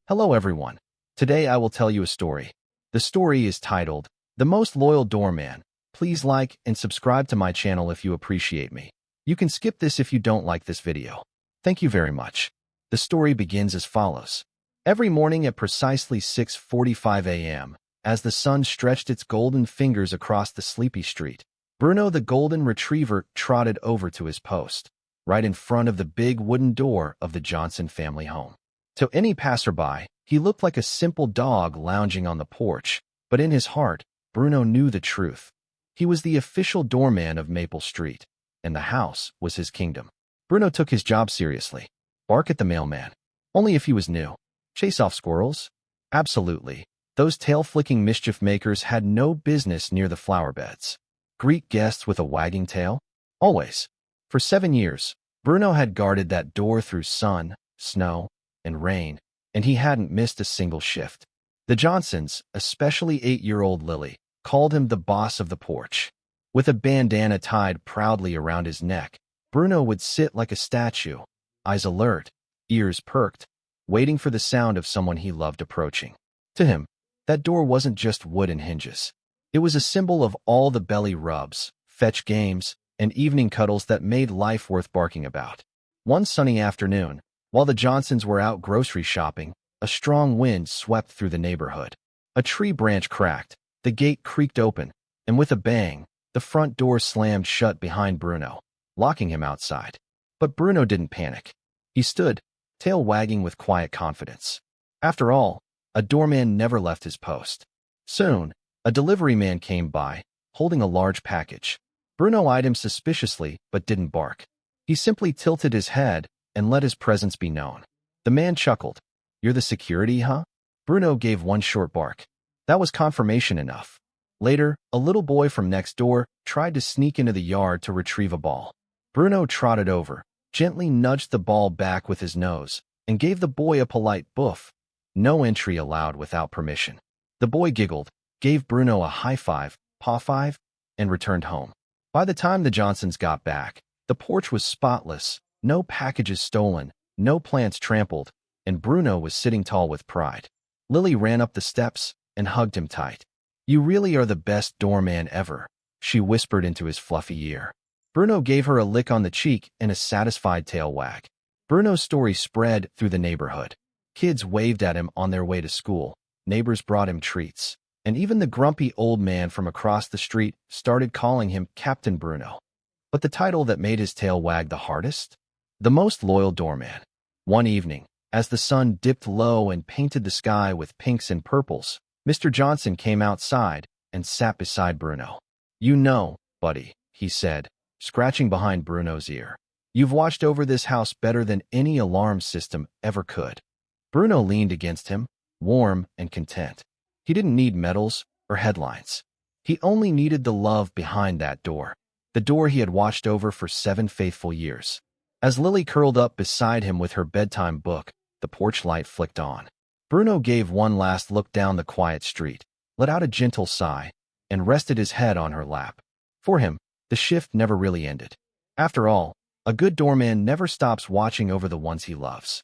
Hello everyone. Today I will tell you a story. The story is titled, The Most Loyal Doorman. Please like and subscribe to my channel if you appreciate me. You can skip this if you don't like this video. Thank you very much. The story begins as follows. Every morning at precisely 6:45 a.m., as the sun stretched its golden fingers across the sleepy street, Bruno the golden retriever trotted over to his post, right in front of the big wooden door of the Johnson family home. To any passerby, he looked like a simple dog lounging on the porch, but in his heart, Bruno knew the truth. He was the official doorman of Maple Street, and the house was his kingdom. Bruno took his job seriously. Bark at the mailman. Only if he was new. Chase off squirrels? Absolutely. Those tail-flicking mischief-makers had no business near the flower beds. Greet guests with a wagging tail? Always. For 7 years, Bruno had guarded that door through sun, snow, and rain, and he hadn't missed a single shift. The Johnsons, especially 8-year-old Lily, called him the boss of the porch. With a bandana tied proudly around his neck, Bruno would sit like a statue, eyes alert, ears perked, waiting for the sound of someone he loved approaching. To him, that door wasn't just wood and hinges. It was a symbol of all the belly rubs, fetch games, and evening cuddles that made life worth barking about. One sunny afternoon, while the Johnsons were out grocery shopping, a strong wind swept through the neighborhood. A tree branch cracked, the gate creaked open, and with a bang, the front door slammed shut behind Bruno, locking him outside. But Bruno didn't panic. He stood, tail wagging with quiet confidence. After all, a doorman never left his post. Soon, a delivery man came by, holding a large package. Bruno eyed him suspiciously but didn't bark. He simply tilted his head and let his presence be known. The man chuckled. "You're the security, huh?" Bruno gave one short bark. That was confirmation enough. Later, a little boy from next door tried to sneak into the yard to retrieve a ball. Bruno trotted over, gently nudged the ball back with his nose, and gave the boy a polite boof. No entry allowed without permission. The boy giggled, gave Bruno a high five, paw five, and returned home. By the time the Johnsons got back, the porch was spotless, no packages stolen, no plants trampled, and Bruno was sitting tall with pride. Lily ran up the steps and hugged him tight. "You really are the best doorman ever," she whispered into his fluffy ear. Bruno gave her a lick on the cheek and a satisfied tail wag. Bruno's story spread through the neighborhood. Kids waved at him on their way to school, neighbors brought him treats, and even the grumpy old man from across the street started calling him Captain Bruno. But the title that made his tail wag the hardest? The Most Loyal Doorman. One evening, as the sun dipped low and painted the sky with pinks and purples, Mr. Johnson came outside and sat beside Bruno. "You know, buddy," he said, scratching behind Bruno's ear, "you've watched over this house better than any alarm system ever could." Bruno leaned against him, warm and content. He didn't need medals or headlines. He only needed the love behind that door, the door he had watched over for 7 faithful years. As Lily curled up beside him with her bedtime book, the porch light flicked on. Bruno gave one last look down the quiet street, let out a gentle sigh, and rested his head on her lap. For him, the shift never really ended. After all, a good doorman never stops watching over the ones he loves.